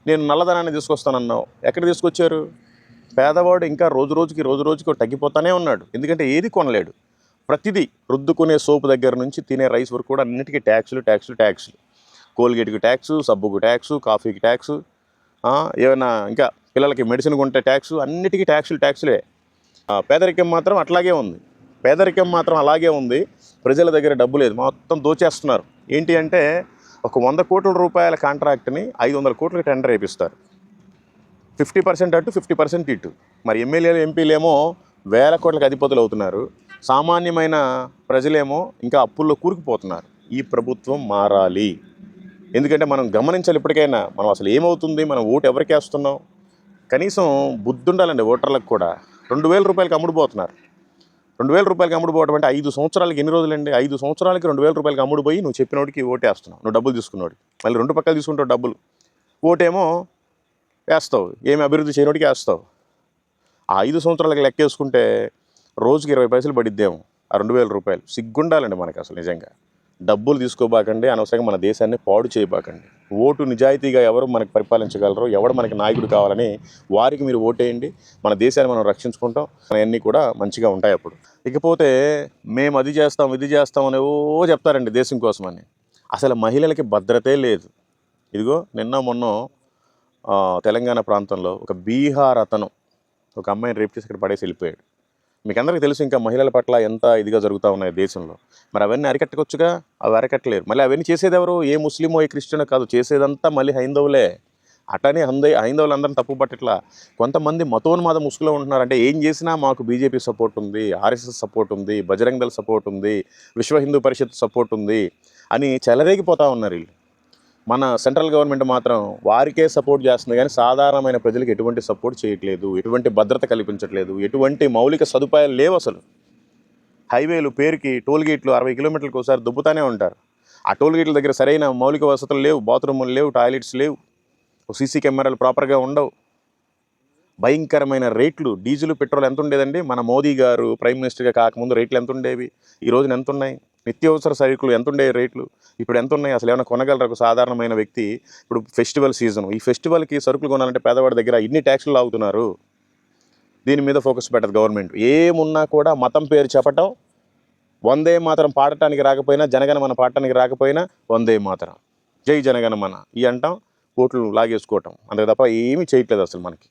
నేను నల్లధనాన్ని తీసుకొస్తానన్నావు, ఎక్కడ తీసుకొచ్చారు? పేదవాడు ఇంకా రోజు రోజుకి తగ్గిపోతానే ఉన్నాడు. ఎందుకంటే ఏది కొనలేడు. ప్రతిదీ రుద్దుకునే సోపు దగ్గర నుంచి తినే రైస్ వరకు కూడా అన్నిటికీ ట్యాక్సులు. కోల్గేట్కి ట్యాక్సు, సబ్బుకు ట్యాక్సు, కాఫీకి ట్యాక్సు, ఏమైనా ఇంకా పిల్లలకి మెడిసిన్ కొంటే ట్యాక్సు, అన్నిటికీ ట్యాక్సులే. పేదరికం మాత్రం అలాగే ఉంది. ప్రజల దగ్గర డబ్బు లేదు, మొత్తం దోచేస్తున్నారు. ఏంటి అంటే ఒక 100 కోట్ల రూపాయల కాంట్రాక్ట్ని 500 కోట్లకి టెండర్ వేపిస్తారు. 50% అటు 50% ఇటు. మరి ఎమ్మెల్యేలు ఎంపీలేమో వేల కోట్లకు అధిపతులు అవుతున్నారు. సామాన్యమైన ప్రజలేమో ఇంకా అప్పుల్లో కూరుకుపోతున్నారు. ఈ ప్రభుత్వం మారాలి. ఎందుకంటే మనం గమనించాలి ఇప్పటికైనా, మనం అసలు ఏమవుతుంది, మనం ఓటు ఎవరికి వేస్తున్నాం, కనీసం బుద్ధి ఉండాలండి ఓటర్లకు కూడా. 2000 రూపాయలకి అమ్ముడుపోతున్నారు. 2000 రూపాయలకి అమ్ముడుపోవడం అంటే 5 సంవత్సరాలకి ఎన్ని రోజులండి? 5 సంవత్సరాలకి 2000 రూపాయలకి అమ్ముడుపోయి నువ్వు చెప్పినోడికి ఓటేస్తున్నావు, నువ్వు డబ్బులు తీసుకున్నోడికి. మళ్ళీ 2 పక్కలు తీసుకుంటావు డబ్బులు. ఓటేమో వేస్తావు, ఏమి అభివృద్ధి చేయనోడికి వేస్తావు. ఆ 5 సంవత్సరాలకి లెక్కేసుకుంటే రోజుకి 20 పైసలు పడిద్దేమో ఆ 2000 రూపాయలు. సిగ్గుండాలండి మనకి అసలు నిజంగా. డబ్బులు తీసుకోబాకండి, అనవసరంగా మన దేశాన్ని పాడు చేయబాకండి. ఓటు నిజాయితీగా ఎవరు మనకు పరిపాలించగలరో, ఎవడు మనకి నాయకుడు కావాలని వారికి మీరు ఓటేయండి. మన దేశాన్ని మనం రక్షించుకుంటాం, అన్నీ కూడా మంచిగా ఉంటాయి అప్పుడు. ఇకపోతే మేము అది చేస్తాం ఇది చేస్తాం అని చెప్తారండి దేశం కోసమని. అసలు మహిళలకి భద్రతే లేదు. ఇదిగో నిన్న మొన్న తెలంగాణ ప్రాంతంలో ఒక బీహార్ అతను ఒక అమ్మాయిని రేప్ చేసి ఇక్కడ పడేసి వెళ్ళిపోయాడు. మీకు అందరికీ తెలుసు ఇంకా మహిళల పట్ల ఎంత ఇదిగా జరుగుతూ ఉన్నాయి దేశంలో. మరి అవన్నీ అరికట్టకొచ్చుగా, అవి అరికట్టలేరు. మళ్ళీ అవన్నీ చేసేది ఎవరు? ఏ ముస్లిమో ఏ క్రిస్టియనో కాదు, చేసేదంతా మళ్ళీ హైందవులే. అటనే హైందవులందరినీ తప్పు పట్టట్లా. కొంతమంది మతోన్మాద ముసుగులో ఉంటున్నారంటే ఏం చేసినా మాకు బీజేపీ సపోర్ట్ ఉంది, ఆర్ఎస్ఎస్ సపోర్ట్ ఉంది, బజరంగ్ దళ్ సపోర్ట్ ఉంది, విశ్వ హిందూ పరిషత్ సపోర్ట్ ఉంది అని చెలరేగిపోతూ ఉన్నారు వీళ్ళు. మన సెంట్రల్ గవర్నమెంట్ మాత్రం వారికే సపోర్ట్ చేస్తుంది కానీ సాధారణమైన ప్రజలకు ఎటువంటి సపోర్ట్ చేయట్లేదు, ఎటువంటి భద్రత కల్పించట్లేదు, ఎటువంటి మౌలిక సదుపాయాలు లేవు అసలు. హైవేలు పేరుకి టోల్ గేట్లు 60 కిలోమీటర్లకు ఒకసారి దుబ్బుతానే ఉంటారు. ఆ టోల్ గేట్ల దగ్గర సరైన మౌలిక వసతులు లేవు, బాత్రూములు లేవు, టాయిలెట్స్ లేవు, సీసీ కెమెరాలు ప్రాపర్గా ఉండవు. భయంకరమైన రేట్లు. డీజిల్ పెట్రోల్ ఎంత ఉండేదండి మన మోదీ గారు ప్రైమ్ మినిస్టర్గా కాకముందు? రేట్లు ఎంత ఉండేవి? ఈ రోజున ఎంత ఉన్నాయి? నిత్యావసర సరుకులు ఎంత ఉండే రేట్లు ఇప్పుడు ఎంత ఉన్నాయి? అసలు ఏమైనా కొనగలరు ఒక సాధారణమైన వ్యక్తి? ఇప్పుడు ఫెస్టివల్ సీజన్, ఈ ఫెస్టివల్కి సరుకులు కొనాలంటే పేదవాడి దగ్గర ఇన్ని ట్యాక్సులు లాగుతున్నారు. దీని మీద ఫోకస్ పెట్టదు గవర్నమెంట్. ఏమున్నా కూడా మతం పేరు చెప్పటం, వందే మాతరం పాడటానికి రాకపోయినా, జనగణమన పాడటానికి రాకపోయినా వందే మాతరం, జై జనగణమన ఈ అంటాం, ఓట్లు లాగేసుకోవటం, అంతే తప్ప ఏమీ చేయట్లేదు అసలు మనకి.